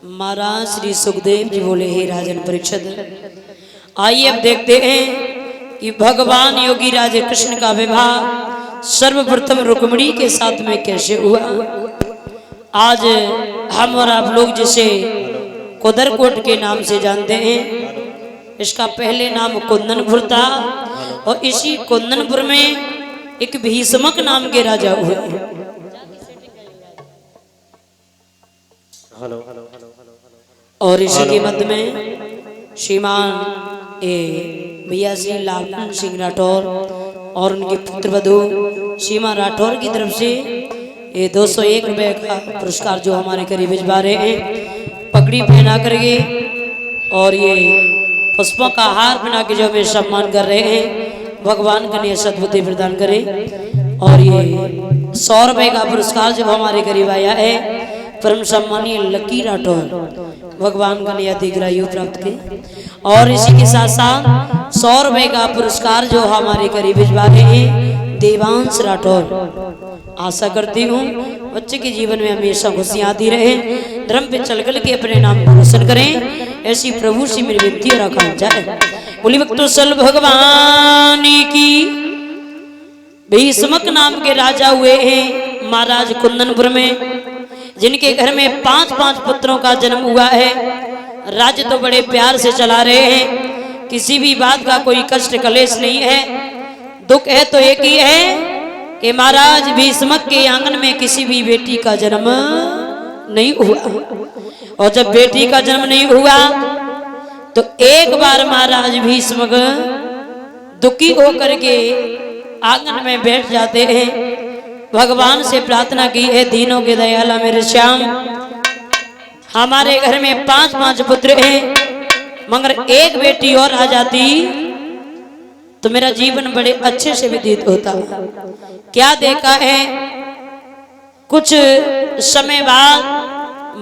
महाराज श्री सुखदेव जी बोले, हे राजन परीक्षित, आइए अब देखते हैं कि भगवान योगी राजे कृष्ण का विवाह सर्वप्रथम रुक्मिणी के साथ में कैसे हुआ। आज हम और आप लोग जिसे कुदरकोट के नाम से जानते हैं, इसका पहले नाम कुंदनपुर था और इसी कुंदनपुर में एक भीष्मक नाम के राजा हुए। और इसी के मध्य में श्रीमान भैया श्री लालन सिंह राठौर और उनके पुत्र वधू सीमा राठौर की तरफ से ये 201 रुपए का पुरस्कार जो हमारे करीब भिजवा रहे हैं, पगड़ी पहना करके और ये पुष्पों का हार पहना के जो हमें सम्मान कर रहे हैं। भगवान कन्या सद्बुद्धि प्रदान करे। और ये 100 रुपए का पुरस्कार जब हमारे करीब आया है परम सम्मानीय लकी राठौर, भगवान कन्या दीर्घायु प्राप्त के। और इसी के साथ साथ 100 रुपए का पुरस्कार जो हमारे करीब भिजवा रहे हैं देवांश राठौर। आशा करती हूँ बच्चे के जीवन में हमेशा खुशियाँ आती रहे, धर्म पे चल कर के अपने नाम को रोशन करें, ऐसी प्रभु से मेरी विनती और आकांक्षा है। बोली भक्तों भगवान की। भीष्मक नाम के राजा हुए हैं महाराज कुंदनपुर में, जिनके घर में 5-5 पुत्रों का जन्म हुआ है। राज्य तो बड़े प्यार से चला रहे हैं, किसी भी बात का कोई कष्ट कलेश नहीं है। दुख है तो एक ही है कि महाराज भीष्मक के आंगन में किसी भी बेटी का जन्म नहीं हुआ। और जब बेटी का जन्म नहीं हुआ तो एक बार महाराज भीष्मक दुखी होकर के आंगन में बैठ जाते हैं। भगवान से प्रार्थना की है, दीनों के दयाला मेरे श्याम, हमारे घर में 5-5 पुत्र हैं, मगर एक बेटी और आ जाती तो मेरा जीवन बड़े अच्छे से व्यतीत होता। क्या देखा है, कुछ समय बाद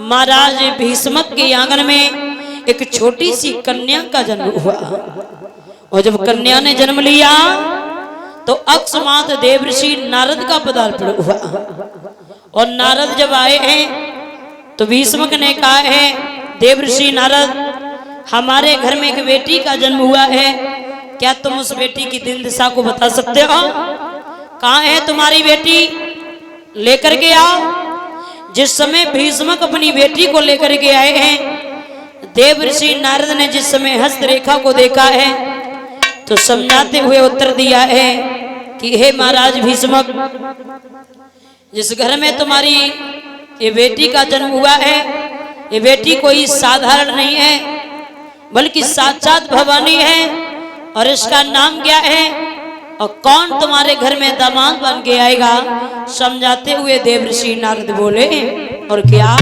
महाराज भीष्मक के आंगन में एक छोटी सी कन्या का जन्म हुआ। और जब कन्या ने जन्म लिया तो अकस्मात देवर्षि नारद का पदार्पण हुआ। और नारद जब आए हैं तो भीष्मक ने कहा है, देवर्षि नारद, हमारे घर में एक बेटी का जन्म हुआ है, क्या तुम उस बेटी की दिन दिशा को बता सकते हो? कहाँ है तुम्हारी बेटी, लेकर के आओ। जिस समय भीष्मक अपनी बेटी को लेकर के आए हैं, देवर्षि नारद ने जिस समय हस्तरेखा को देखा है तो समझाते हुए उत्तर दिया है कि हे महाराज भीष्मक, जिस घर में तुम्हारी ये बेटी का जन्म हुआ है, ये बेटी कोई साधारण नहीं है बल्कि साक्षात भवानी है। और इसका नाम क्या है और कौन तुम्हारे घर में दामाद बन के आएगा? समझाते हुए देवर्षि नारद बोले, और क्या?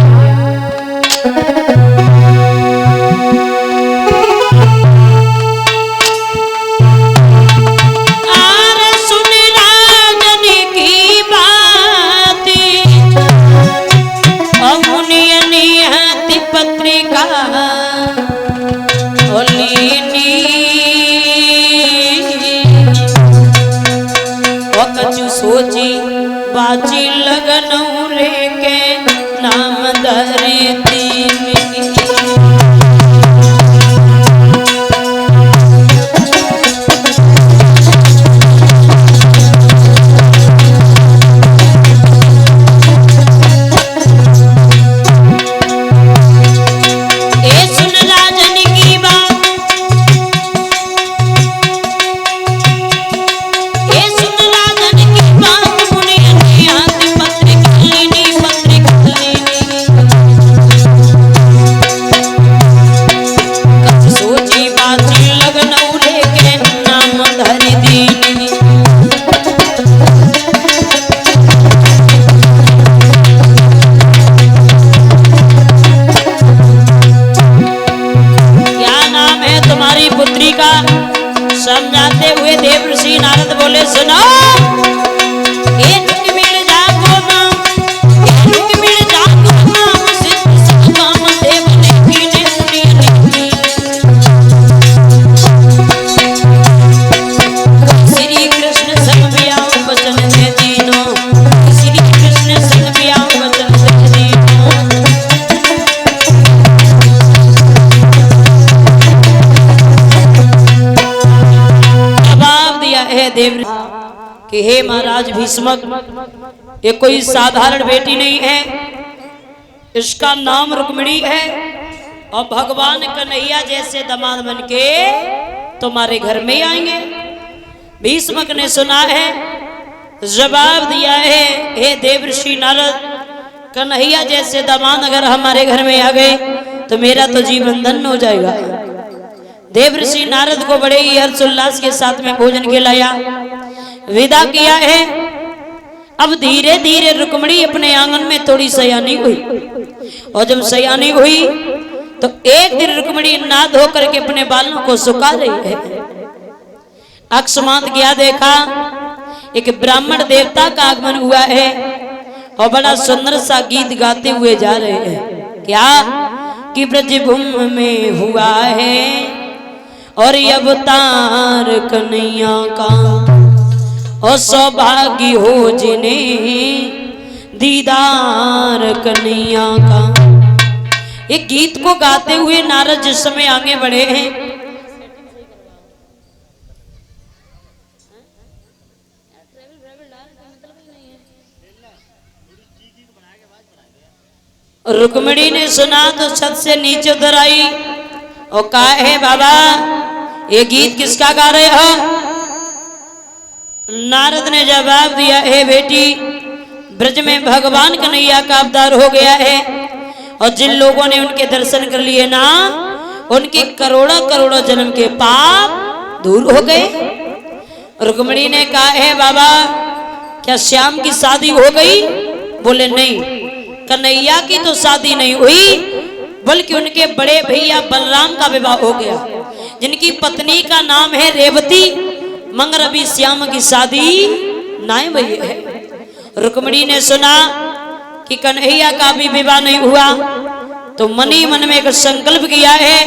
सोची बाजी लगन रे के नाम धरती समझाते हुए देवर्षि नारद बोले, सुनो कि हे महाराज भीष्मक, ये कोई साधारण बेटी नहीं है, इसका नाम रुक्मिणी है और भगवान कन्हैया जैसे दामाद बन के तुम्हारे घर में आएंगे। भीष्मक ने सुना है, जवाब दिया है, हे देवर्षि नारद, कन्हैया जैसे दामाद अगर हमारे घर में आ गए तो मेरा तो जीवन धन्य हो जाएगा। देवर्षि नारद को बड़े ही हर्षोल्लास के साथ में भोजन खिलाया, विदा किया है। अब धीरे धीरे रुक्मिणी अपने आंगन में थोड़ी सयानी हुई और जब सयानी हुई तो एक दिन रुक्मिणी ना धो करके अपने बालों को सुखा रही है। अकस्मात गया, देखा एक ब्राह्मण देवता का आगमन हुआ है और बड़ा सुंदर सा गीत गाते हुए जा रहे हैं। क्या कि ब्रजभूमि में हुआ है और अवतार कन्हैया का, और सौभाग्य हो जिन्हें दीदार कन्हैया का। ये गीत को गाते हुए नारद जिस समय आगे बढ़े हैं, रुक्मिणी ने सुना तो छत से नीचे उतर आई और कहा, है बाबा ये गीत किसका गा रहे हो? नारद ने जवाब दिया, है बेटी, ब्रज में भगवान कन्हैया का अवतार हो गया है और जिन लोगों ने उनके दर्शन कर लिए ना, उनके करोड़ों करोड़ों जन्म के पाप दूर हो गए। रुक्मिणी ने कहा, है बाबा क्या श्याम की शादी हो गई? बोले नहीं, कन्हैया की तो शादी नहीं हुई, बल्कि उनके बड़े भैया बलराम का विवाह हो गया, जिनकी पत्नी का नाम है रेवती, मगर अभी श्याम की शादी नहीं हुई है। रुक्मिणी ने सुना कि कन्हैया का भी विवाह नहीं हुआ तो मन ही मन में एक संकल्प किया है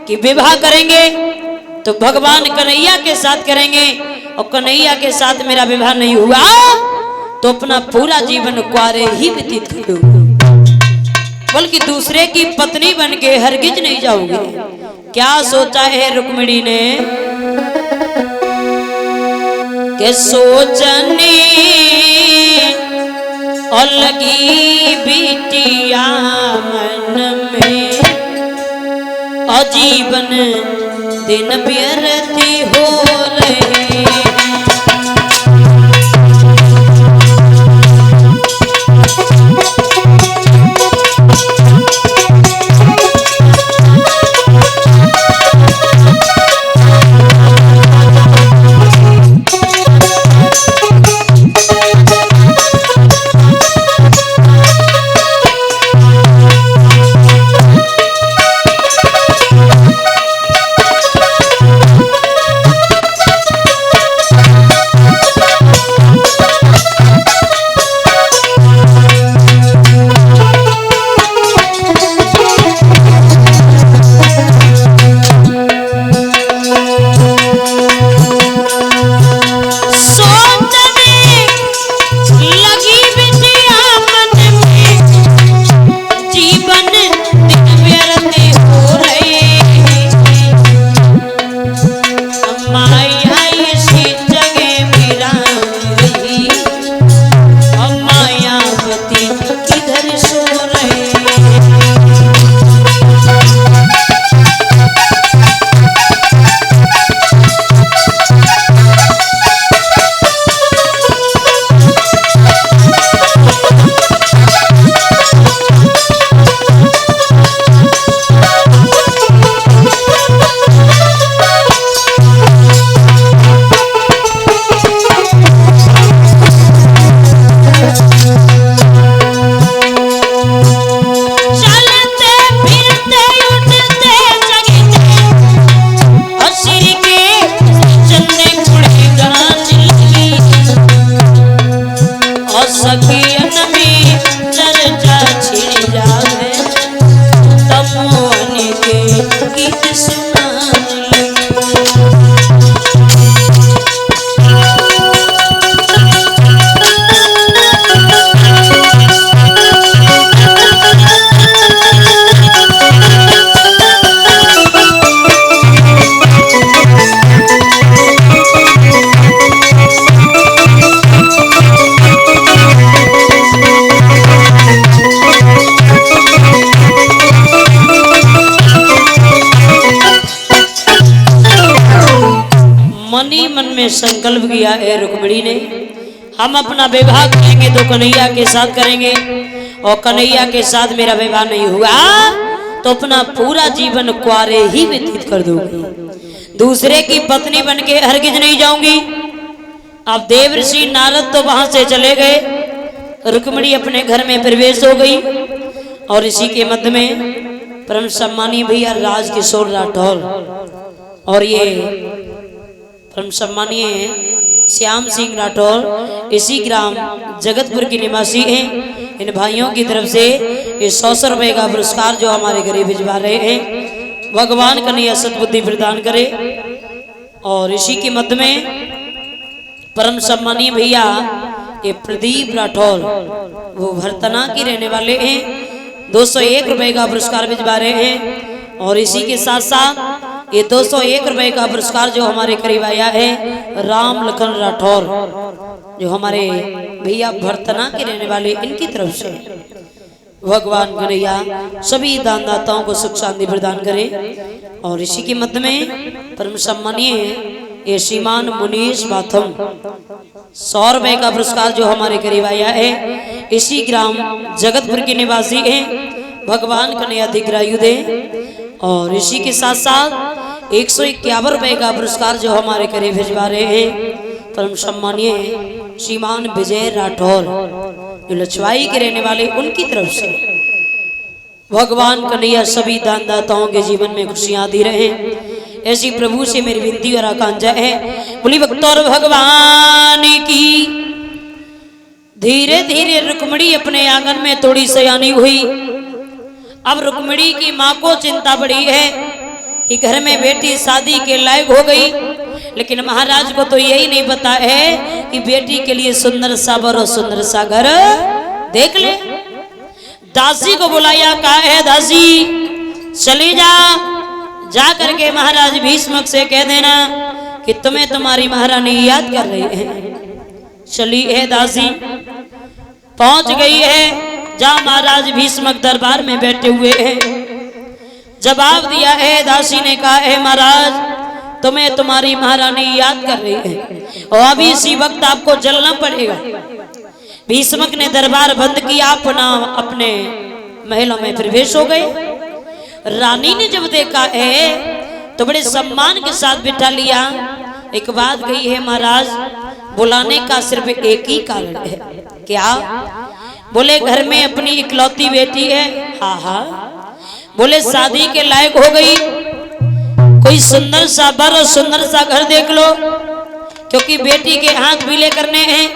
कि विवाह करेंगे तो भगवान कन्हैया के साथ करेंगे, और कन्हैया के साथ मेरा विवाह नहीं हुआ तो अपना पूरा जीवन कुंवारे ही व्यतीत करूंगा, बल्कि दूसरे की पत्नी बन के हरगिज नहीं जाऊंगी। क्या सोचा है रुक्मिणी ने कि सोचने और लगी बिटिया मन में, और जीवन दिन व्यर्थी हो रहे। संकल्प किया है रुक्मिणी ने, हम अपना विवाह करेंगे तो कन्हैया के साथ करेंगे, और कन्हैया के साथ मेरा विवाह नहीं हुआ तो अपना पूरा जीवन कुआरे ही व्यतीत कर दूंगी, दूसरे की पत्नी बनके हरगिज नहीं जाऊंगी। अब देवर्षि नारद तो वहां से चले गए, रुक्मिणी अपने घर में प्रवेश हो गई, और इसी के मध्य में परम सम्मानी भैया राजकिशोर राठौर और ये परम सम्मानीय श्याम सिंह राठौर इसी ग्राम जगतपुर के निवासी हैं। इन भाइयों की तरफ से ये 100 रुपए का पुरस्कार जो हमारे गरीब भिजवा रहे हैं, भगवान कन्हैया सद्बुद्धि प्रदान करे। और इसी के मध्य में परम सम्मानीय भैया ये प्रदीप राठौर, वो भरतना की रहने वाले हैं, 201 रुपए का पुरस्कार भिजवा रहे हैं। और इसी के साथ साथ ये 201 रुपए का पुरस्कार जो हमारे करीब आया है राम लखन राठौर, जो हमारे भैया भरतना के रहने वाले, इनकी तरफ से भगवान कन्हैया सभी दानदाताओं को सुख शांति प्रदान करे। और इसी के मध्य में परम सम्मानीय ये श्रीमान मुनीश बाथम, 100 रुपए का पुरस्कार जो हमारे करीब आया है, इसी ग्राम जगतपुर के निवासी हैं, भगवान कन्हैया दीर्घायु दे। और इसी के साथ साथ 151 रुपए का पुरस्कार जो हमारे करीब भिजवा रहे हैं, परम सम्मानीय श्रीमान विजय राठौर, जो लछवाई के रहने वाले, उनकी तरफ से भगवान कन्हैया सभी दानदाताओं के जीवन में खुशियां दी रहे। ऐसी प्रभु से मेरी विनती और आकांक्षा है, बोली भक्त और भगवान की। धीरे धीरे रुक्मिणी अपने आंगन में थोड़ी सयानी हुई। अब रुक्मिणी की माँ को चिंता बढ़ी है कि घर में बेटी शादी के लायक हो गई, लेकिन महाराज को तो यही नहीं पता है कि बेटी के लिए सुंदर सा वर और सुंदर सा घर देख ले। दासी को बुलाया, कहा है दासी चली जा करके महाराज भीष्मक से कह देना कि तुम्हें तुम्हारी महारानी याद कर रही है। चली है दासी, पहुंच गई है जहां महाराज भीष्मक दरबार में बैठे हुए हैं। जवाब दिया है दासी ने, कहा है महाराज तुम्हें तुम्हारी महारानी याद कर रही है और अभी इसी वक्त आपको चलना पड़ेगा। भीष्मक ने दरबार बंद किया, अपने महलों में प्रवेश हो गए। रानी ने जब देखा है तो बड़े सम्मान के साथ बिठा लिया। एक बात कही है महाराज, बुलाने का सिर्फ एक ही कारण है। क्या? बोले घर में अपनी इकलौती बेटी है। हाँ। बोले शादी के लायक हो गई, कोई सुंदर सा वर और सुंदर सा घर देख लो, क्योंकि बेटी के हाथ पीले करने हैं।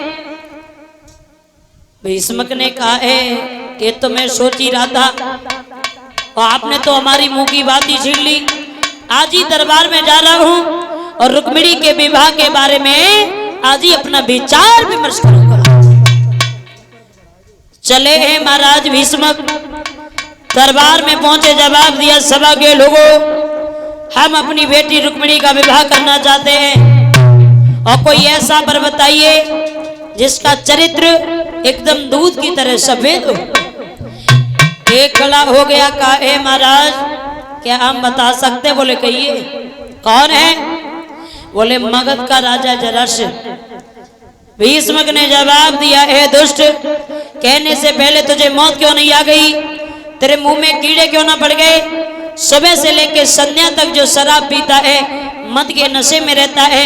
भीष्मक ने कहा है कि तो मैं सोच ही रहा था, और आपने तो हमारी मुंह की बात ही छीन ली। आज ही दरबार में जा रहा हूं और रुक्मिणी के विवाह के बारे में आज ही अपना विचार विमर्श करूंगा। चले हैं महाराज भीष्मक, दरबार में पहुंचे, जवाब दिया सभा के लोगों, हम अपनी बेटी रुक्मिणी का विवाह करना चाहते हैं, और कोई ऐसा वर बताइए जिसका चरित्र एकदम दूध की तरह सफेद हो। एक खड़ा हो गया, कहा है महाराज क्या हम बता सकते? बोले कहिए। कौन है? बोले मगध का राजा जरासंध। भीष्मक ने जवाब दिया, है दुष्ट, कहने से पहले तुझे मौत क्यों नहीं आ गई? तेरे मुंह में कीड़े क्यों ना पड़ गए? सुबह से लेकर संध्या तक जो शराब पीता है, मद के नशे में रहता है,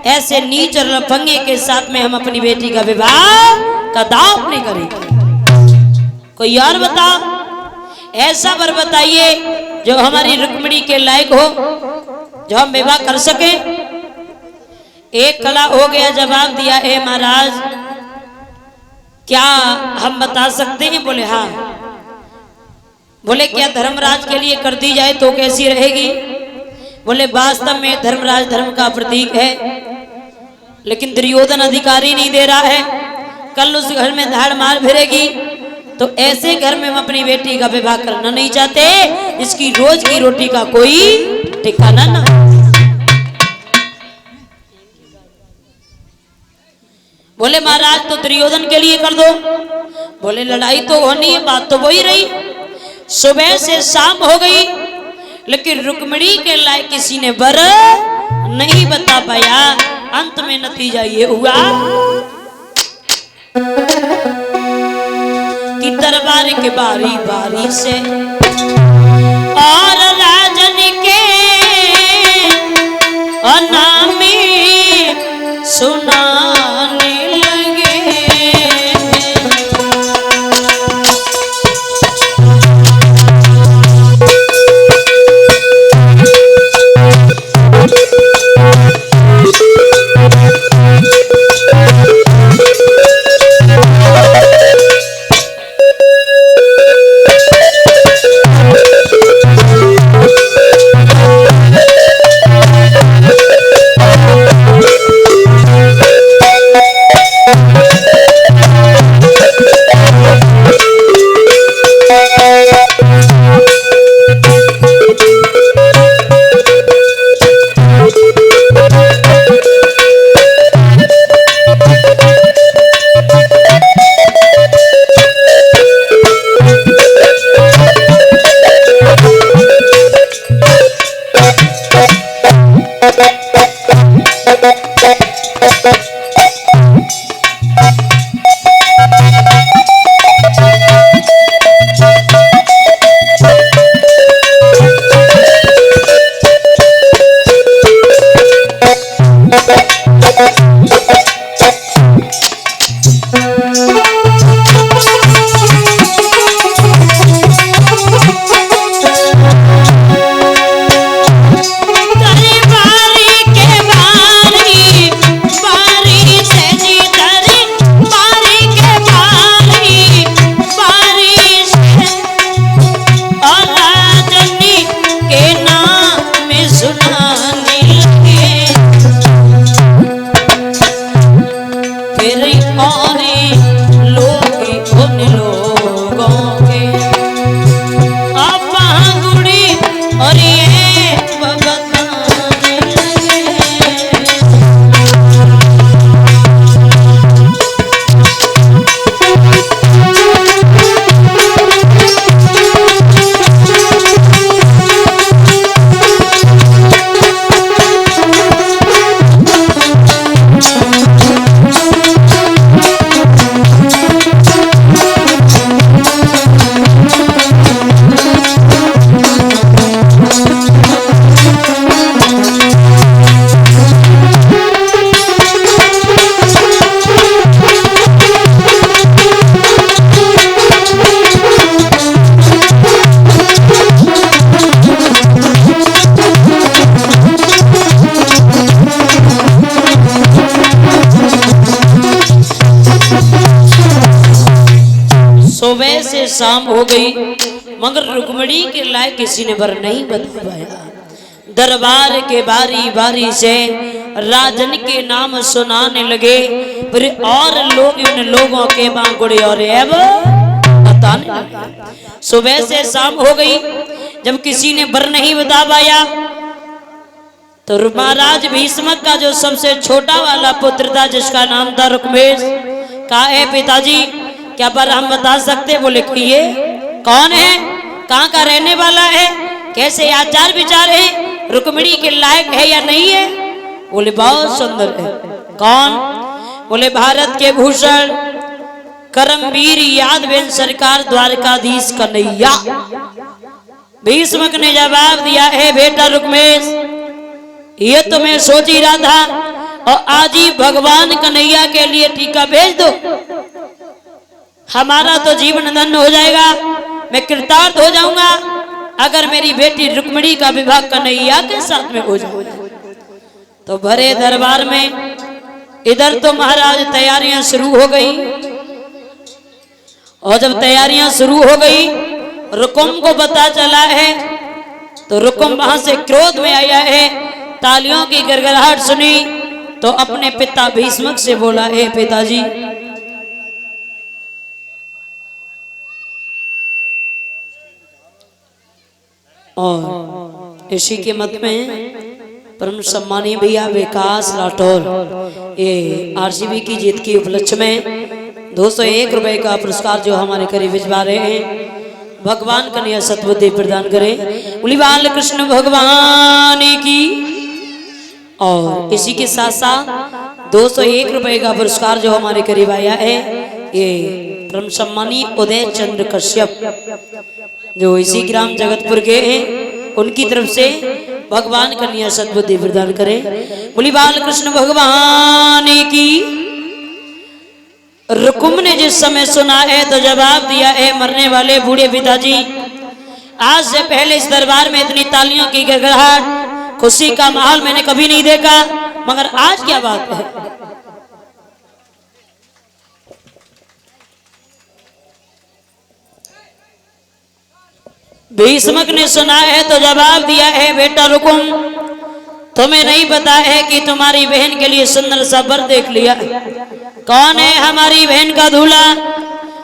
ऐसे नीच और लफंगे के साथ में हम अपनी बेटी का विवाह कदाप नहीं करेंगे। कोई और बताओ, ऐसा वर बताइए जो हमारी रुक्मिणी के लायक हो, जो हम विवाह कर सके। एक खड़ा हो गया, जवाब दिया, है महाराज क्या हम बता सकते हैं? बोले हाँ। बोले क्या धर्मराज के लिए कर दी जाए तो कैसी रहेगी? बोले वास्तव में धर्मराज धर्म का प्रतीक है, लेकिन दुर्योधन अधिकारी नहीं दे रहा है, कल उस घर में धाड़ मार भिड़ेगी, तो ऐसे घर में हम अपनी बेटी का विवाह करना नहीं चाहते, इसकी रोज की रोटी का कोई ठिकाना ना। बोले महाराज तो दुर्योधन के लिए कर दो। बोले लड़ाई तो होनी है, बात तो वही रही। सुबह से शाम हो गई, लेकिन रुक्मिणी के लायक किसी ने वर नहीं बता पाया। अंत में नतीजा ये हुआ कि दरबार के बारी बारी से और राजन के अनामी सुनाने लगे। सुबह से शाम हो गई मगर रुक्मणी के लायक किसी ने वर नहीं बता पाया। दरबार के बारी बारी से राजन के नाम सुनाने लगे, फिर और लोग उन लोगों के बांगुड़े और बताने लगे। सुबह से शाम हो गई, जब किसी ने वर नहीं बता पाया तो महाराज भीष्मक का जो सबसे छोटा वाला पुत्र था जिसका नाम था रुक्मेश, कहा है पिताजी क्या पर हम बता सकते? बोले कि ये कौन है, कहाँ का रहने वाला है, कैसे आचार विचार है, रुक्मिणी के लायक है या नहीं है? बोले बहुत सुंदर है। कौन? बोले भारत के भूषण करमवीर यादवेंद्र सरकार द्वारकाधीश कन्हैया। भीष्मक ने जवाब दिया है बेटा रुक्मेश, ये तो मैं सोच ही रहा था और आज ही भगवान कन्हैया के लिए टीका भेज दो, हमारा तो जीवन धन्य हो जाएगा, मैं कृतार्थ हो जाऊंगा अगर मेरी बेटी रुक्मिणी का विवाह कन्हैया के साथ में हो जाए। तो भरे दरबार में इधर तो महाराज तैयारियां शुरू हो गई, और जब तैयारियां शुरू हो गई रुकुम को पता चला है तो रुकुम वहां से क्रोध में आया है। तालियों की गड़गड़ाहट सुनी तो अपने पिता भीष्मक से बोला, हे पिताजी और इसी के मत में परम सम्मानीय भैया विकास राठौर ये आरसीबी की जीत के उपलक्ष्य में 201 रुपए का पुरस्कार जो हमारे करीब भिजवा रहे हैं, भगवान कन्हैया सद्बुद्धि प्रदान करे। बोली बाल कृष्ण भगवान की और इसी के साथ साथ 201 रुपए का पुरस्कार जो हमारे करीब आया है, ये परम सम्मानी उदय चंद्र कश्यप जो इसी ग्राम जगतपुर के हैं, उनकी तरफ से भगवान कन्या सद्बुद्धि प्रदान करें। बोली बाल कृष्ण भगवान की। रुकुम ने जिस समय सुना है तो जवाब दिया है, मरने वाले बूढ़े पिताजी, आज से पहले इस दरबार में इतनी तालियों की गड़गड़ाहट, खुशी का माहौल मैंने कभी नहीं देखा, मगर आज क्या बात है। भीष्मक ने सुना है तो जवाब दिया है, बेटा रुकुम, तुम्हें नहीं पता है कि तुम्हारी बहन के लिए सुंदर सा वर देख लिया। कौन है हमारी बहन का दूल्हा?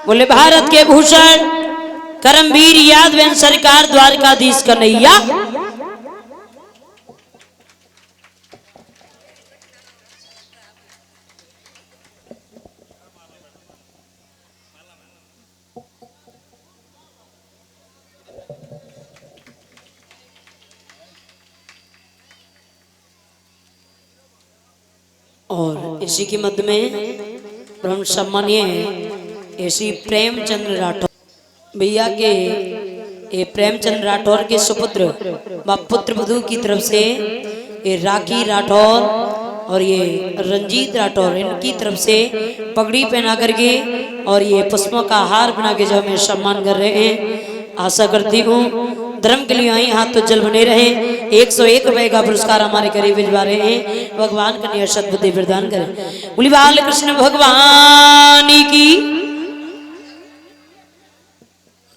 बोले भारत के भूषण करमवीर यादव सरकार द्वारकाधीश कन्हैया। और इसी के मध्य में परम सम्मानीय ऐसी प्रेमचंद्र राठौर भैया के, ये प्रेमचंद्र राठौर के सुपुत्र व पुत्र वधू की तरफ से ये राखी राठौर और ये रंजीत राठौर, इनकी तरफ से पगड़ी पहना करके और ये पुष्पों का हार बना के जो हमें सम्मान कर रहे हैं। आशा करती हूँ धर्म के लिए आई हाथ तो जल बने रहे। 101 रुपए का पुरस्कार हमारे करीब भिजवा रहे हैं, भगवान कन्या सद्बुद्धि प्रदान करें। बोली बाल कृष्ण भगवान की।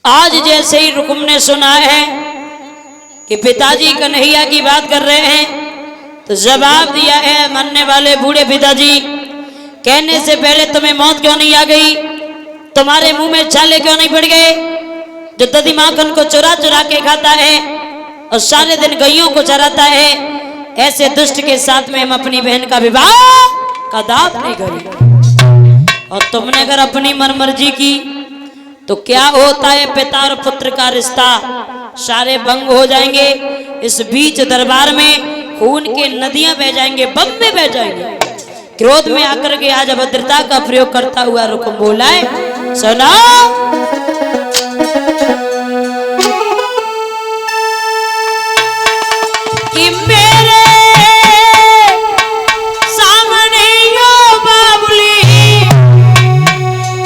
आज जैसे ही रुकुम ने सुना है कि पिताजी कन्हैया की बात कर रहे हैं तो जवाब दिया है, मरने वाले बूढ़े पिताजी, कहने से पहले तुम्हें मौत क्यों नहीं आ गई? तुम्हारे मुंह में छाले क्यों नहीं पड़ गए? जो दधी माखन को चुरा चुरा के खाता है और सारे दिन गैयों को चराता है, ऐसे दुष्ट के साथ में हम अपनी बहन का विवाह कदाप नहीं करेंगे। और तुमने अगर अपनी मनमर्जी की तो क्या होता है, पिता और पुत्र का रिश्ता सारे भंग हो जाएंगे। इस बीच दरबार में खून के नदियां बह जाएंगे, बम में बह जाएंगे। क्रोध में आकर के आज अभद्रता का प्रयोग करता हुआ रुकुम बोला है, सुना कि मेरे सामने यो बाबुली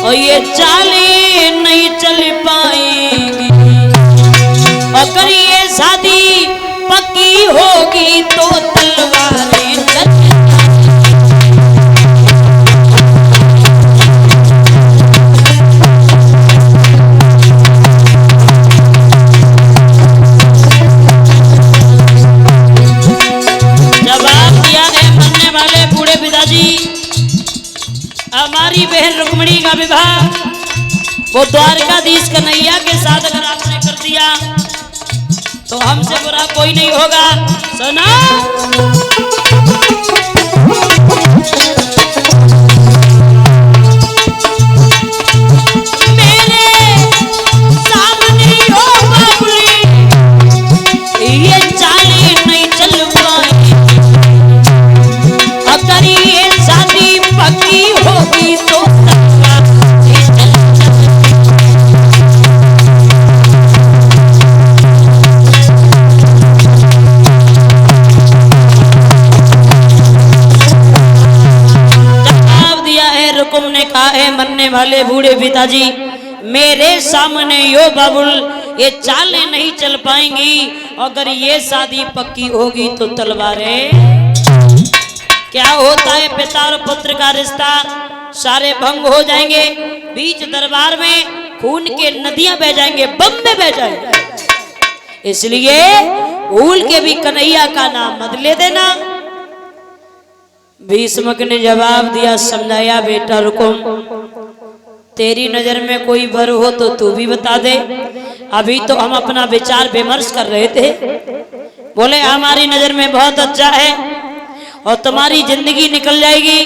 और ये चाली नहीं चल पाएगी, अगर ये शादी पक्की होगी तो तलवारें हमारी बहन रुक्मिणी का विवाह वो द्वारकाधीश कन्हैया के साथ अगर आपने कर दिया तो हमसे बुरा कोई नहीं होगा। सुना मेरे सामने हो बाबुली, ये चाली नहीं चल पाई, अगर ये शादी पक्की होगी तो रुकुम ने कहा है, मरने वाले बूढ़े पिताजी, मेरे सामने यो बाबुल ये चालें नहीं चल पाएंगी, अगर ये शादी पक्की होगी तो तलवारें। क्या होता है, पिता और पुत्र का रिश्ता सारे भंग हो जाएंगे। बीच दरबार में खून के नदियां बह जाएंगे, बम में बह जाएंगे। इसलिए भूल के भी कन्हैया का नाम मत ले देना। भीष्मक ने जवाब दिया, समझाया, बेटा रुकुम, तेरी नजर में कोई वर हो तो तू भी बता दे। अभी तो हम अपना विचार विमर्श कर रहे थे। बोले हमारी नजर में बहुत अच्छा है और तुम्हारी जिंदगी निकल जाएगी,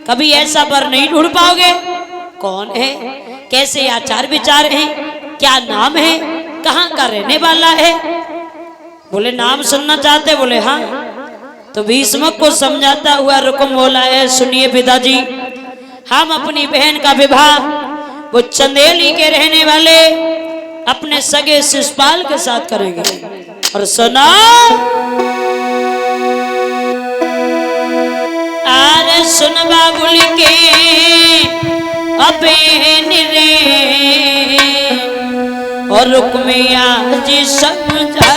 कभी ऐसा वर नहीं ढूंढ पाओगे। कौन है, कैसे आचार विचार हैं, क्या नाम है, कहाँ का रहने वाला है? बोले नाम सुनना चाहते? बोले हाँ। तो भीष्मक को समझाता हुआ रुकुम बोला है, सुनिए पिताजी, हम अपनी बहन का विवाह वो चंदेली के रहने वाले अपने सगे शिशुपाल के साथ करेंगे। और सुना, आरे सुन बाबुल के अबेन रे, और रुकमिया जी समझावे,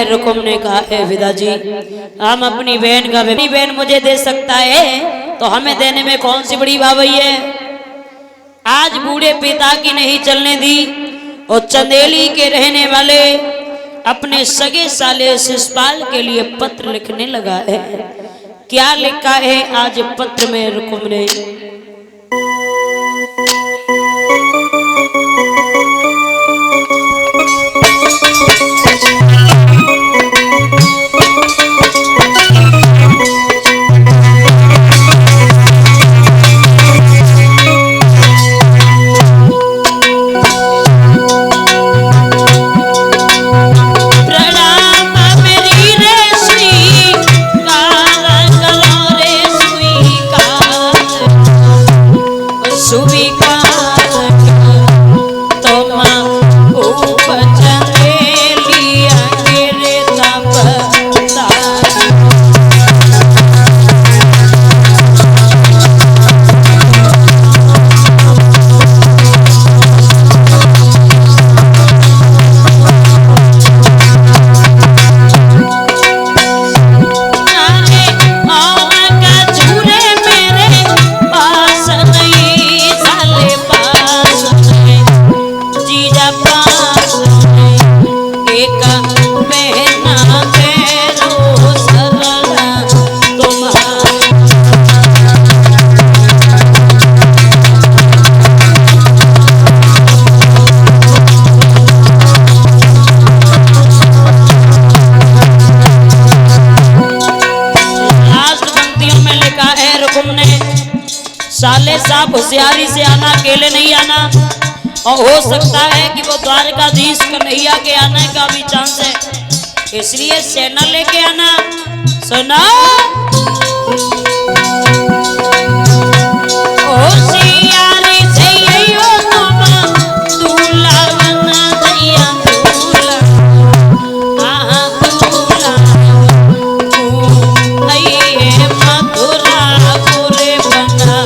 रुकुम ने कहा है, पिताजी हम अपनी बहन का, अपनी बहन मुझे दे सकता है तो हमें देने में कौन सी बड़ी बावई है। आज बूढ़े पिता की नहीं चलने दी और चंदेली के रहने वाले अपने सगे साले शिशुपाल के लिए पत्र लिखने लगा है। क्या लिखा है आज पत्र में रुकुम ने? साले साहब होशियारी से आना, अकेले नहीं आना, और हो सकता है कि वो द्वारकाधीश कन्हैया के आने का भी चांस है, इसलिए सेना लेके आना। सुना, होशियारी से यो मामा दूल्हा बना दैया दूल्हा, आहा दूल्हा तू आइए मथुरा पूरे बना।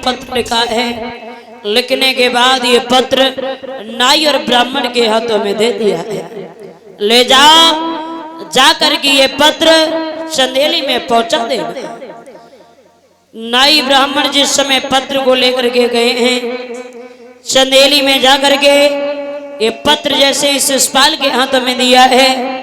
पत्र लिखा है, लिखने के बाद ये पत्र नाई और ब्राह्मण के हाथों में दे दिया है। ले जाओ, जा करके ये पत्र चंदेली में पहुंचा दे। नाई ब्राह्मण जिस समय पत्र को लेकर के गए हैं, चंदेली में जाकर के ये पत्र जैसे इस शिषपाल के हाथों में दिया है।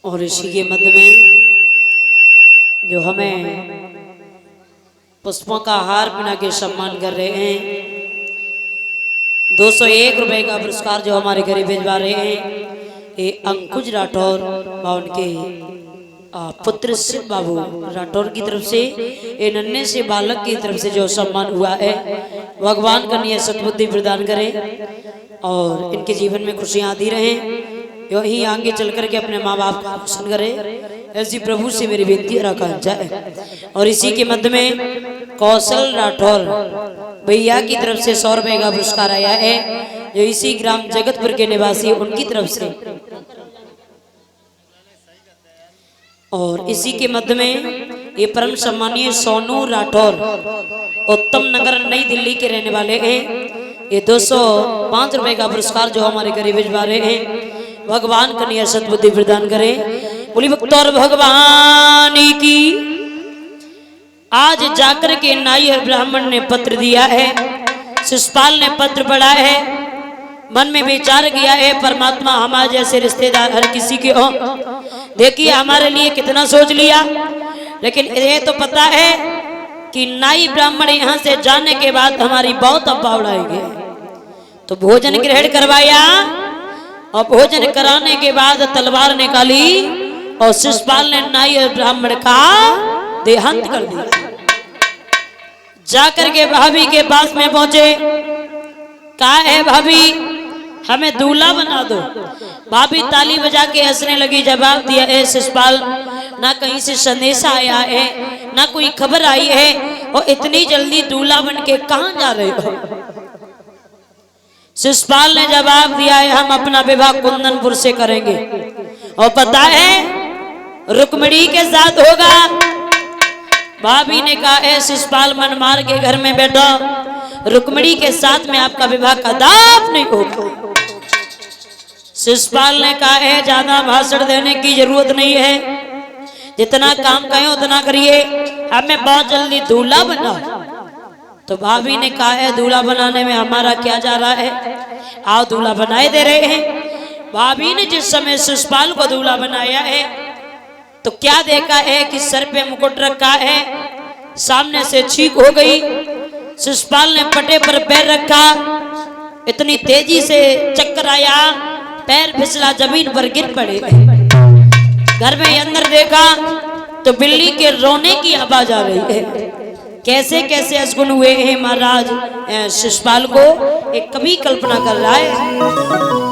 और इसी के मध्य में जो हमें पुष्पों का हार पहना के सम्मान कर रहे हैं, 201 रुपए का पुरस्कार जो हमारे घर भिजवा रहे हैं, ये अंकुश राठौर व उनके पुत्र सिद्ध बाबू राठौर की तरफ से, ये नन्हे से बालक की तरफ से जो सम्मान हुआ है, भगवान कन्या सद्बुद्धि प्रदान करे और इनके जीवन में खुशियां आती रहें, यही आगे चल करके अपने माँ बाप का रोशन करे, ऐसी प्रभु से मेरी विनती रखा जाए। और इसी के मध्य में कौशल राठौर भैया की तरफ से 100 रुपए का पुरस्कार आया है, जो इसी ग्राम जगतपुर के निवासी उनकी तरफ से। और इसी के मध्य में ये परम सम्मानीय सोनू राठौर उत्तम नगर नई दिल्ली के रहने वाले हैं, ये 205 रुपए का पुरस्कार जो हमारे गरीब भिजवा रहे हैं, भगवान कन्या सद्बुद्धि प्रदान करे। बोली भक्तौर भगवान की। आज जाकर के नाई और ब्राह्मण ने पत्र दिया है, शिषपाल ने पत्र पढ़ा है, मन में विचार किया है, परमात्मा हमारे जैसे रिश्तेदार हर किसी के हो। देखिए हमारे लिए कितना सोच लिया, लेकिन ये तो पता है कि नाई ब्राह्मण यहाँ से जाने के बाद हमारी बहुत अफवाह उड़ाएंगे। तो भोजन ग्रहण करवाया और भोजन कराने के बाद तलवार निकाली और शिषपाल ने नाई और ब्राह्मण का देहांत कर दिया। जाकर के भाभी के पास में पहुंचे, कहा है भाभी हमें दूल्हा बना दो। भाभी ताली बजा के हंसने लगी, जवाब दिया है शिषपाल ना कहीं से संदेशा आया है ना कोई खबर आई है, और इतनी जल्दी दूल्हा बन के कहां जा रहे हो। शिषपाल ने जवाब दिया है हम अपना विवाह कुंदनपुर से करेंगे, और पता है रुक्मिणी के साथ होगा। भाभी ने कहा है शिषपाल मन मार के घर में बैठो, रुक्मिणी के साथ में आपका विवाह कदाप नहीं होगा। शिषपाल ने कहा है ज्यादा भाषण देने की जरूरत नहीं है, जितना काम कहें उतना करिए, हमें बहुत जल्दी दूल्हा बना। तो भाभी ने कहा है दूल्हा बनाने में हमारा क्या जा रहा है, आओ दूल्हा बनाए दे रहे हैं। भाभी ने जिस समय शिषपाल को दूल्हा बनाया है तो क्या देखा है कि सर पे मुकुट रखा है, सामने से छींक हो गई। शिषपाल ने पटे पर पैर रखा, इतनी तेजी से चक्कर आया, पैर फिसला, जमीन पर गिर पड़े। घर में अंदर देखा तो बिल्ली के रोने की आवाज आ रही है। कैसे कैसे असगुन हुए हैं महाराज शिषपाल को एक कवि कल्पना कर रहा है।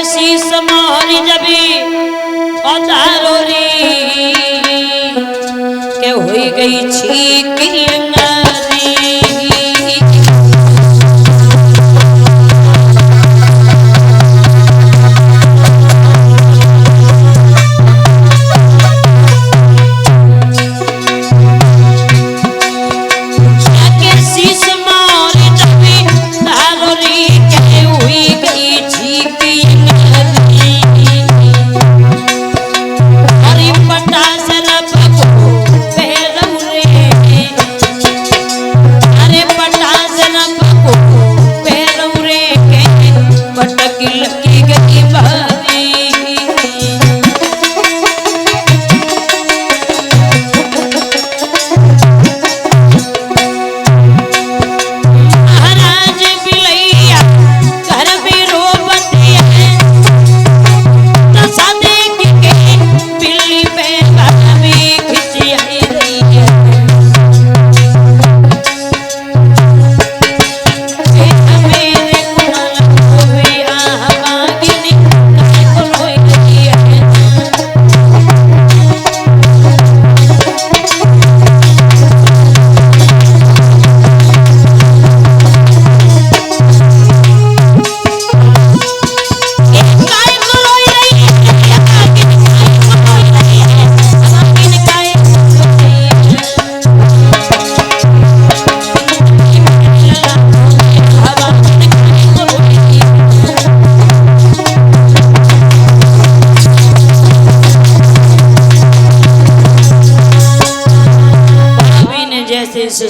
शीश मोहरी जबी औधारोरी के हुई गई छीकी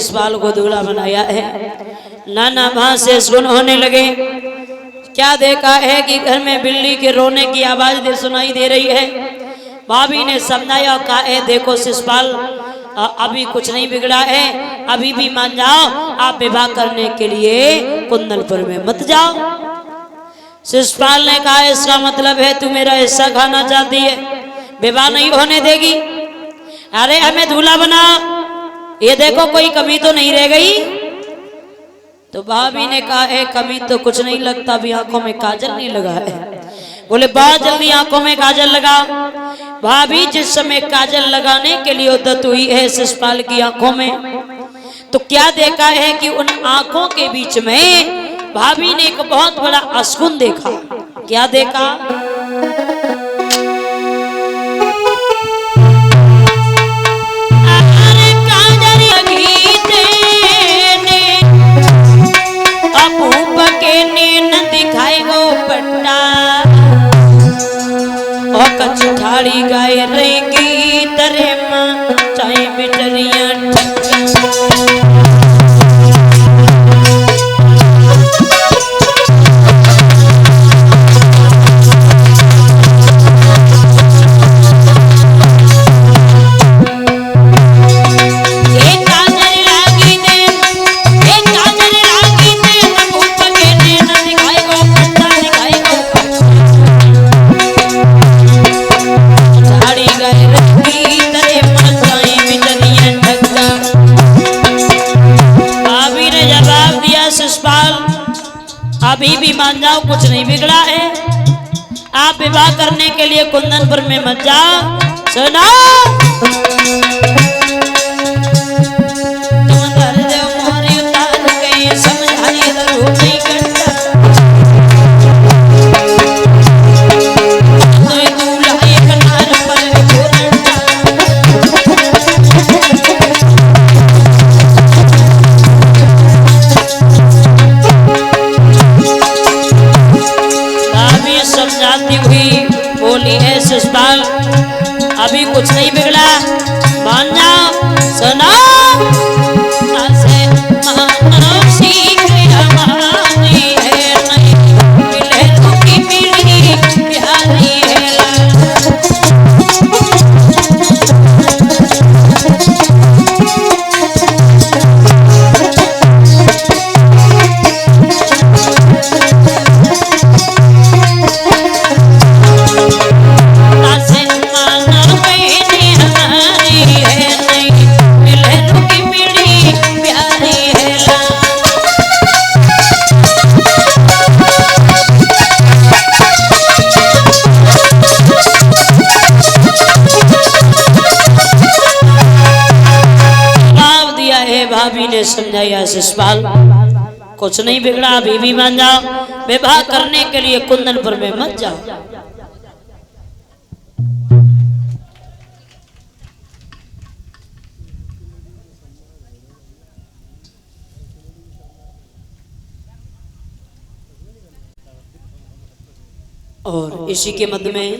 शिषपाल को दूल्हा बनाया है। नाना वहां से सुन होने लगे। क्या देखा है कि घर में बिल्ली के रोने की आवाज सुनाई दे रही है। भाभी ने समझाया, कहा है देखो शिषपाल अभी कुछ नहीं बिगड़ा है, अभी भी मान जाओ, आप विवाह करने के लिए कुंदनपुर में मत जाओ। शिषपाल ने कहा इसका मतलब है तू मेरा हिस्सा खाना चाहती है, विवाह नहीं होने देगी। अरे हमें दूल्हा बना, ये देखो कोई कमी तो नहीं रह गई। तो भाभी ने कहा है कमी तो कुछ नहीं लगता, अभी आंखों में काजल नहीं लगा है। बोले बहुत जल्दी आंखों में काजल लगा। भाभी जिस समय काजल लगाने के लिए उद्यत हुई है शिषपाल की आंखों में, तो क्या देखा है कि उन आंखों के बीच में भाभी ने एक बहुत बड़ा अशकुन देखा। क्या देखा? ठाड़ी गाय रहेगी तरे मां चाहे बिटरिया अभी भी मान जाओ कुछ नहीं बिगड़ा है, आप विवाह करने के लिए कुंदनपुर में मत जाओ। सुना तुम दर्द मोरी उतार के समझाई जरूर नहीं करता। शिषपाल अभी कुछ नहीं बिगड़ा, मान जाओ। सुना भाभी ने समझाया शिषपाल कुछ नहीं बिगड़ा, अभी भी मान जाओ, विवाह करने के लिए कुंदनपुर में मत जाओ। और इसी के मध्य में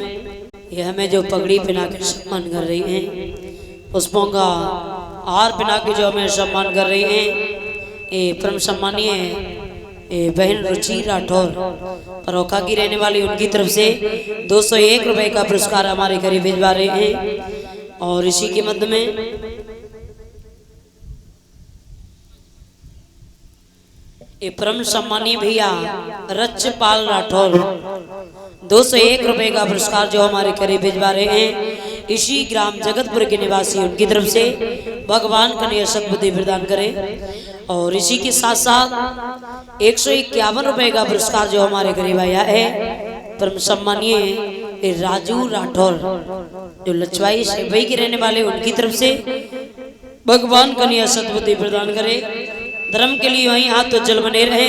ये हमें जो पगड़ी पहना के सम्मान कर रही हैं, पुष्पों का हार पहना के जो हमें सम्मान कर रही हैं, ये परम सम्मानीय बहन रुचि राठौर परोखा की रहने वाली, उनकी तरफ से 201 रुपए का पुरस्कार हमारे करीब भिजवा रहे हैं। और इसी के मध्य में ये परम सम्मानीय भैया रचपाल राठौर 201 रुपए का पुरस्कार जो हमारे करीब भिजवा रहे हैं। इसी ग्राम जगतपुर के निवासी, उनकी तरफ से भगवान कन्हैया सद्बुद्धि प्रदान करें। और इसी के साथ साथ 151 रुपए का पुरस्कार जो हमारे करीब आया है, परम सम्मानीय राजू राठौर जो लचवाई सेवई के रहने वाले, उनकी तरफ से भगवान कन्हैया सद्बुद्धि प्रदान करे। धर्म के लिए वहीं हाथ तो जल बने रहे,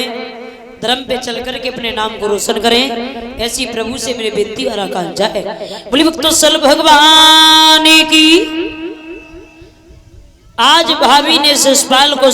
धर्म पे चल करके अपने नाम को रोशन करें, ऐसी प्रभु से मेरी विनती और आकांक्षा है। बोली भक्तोत्सल भगवान की। आज भाभी ने शिषपाल को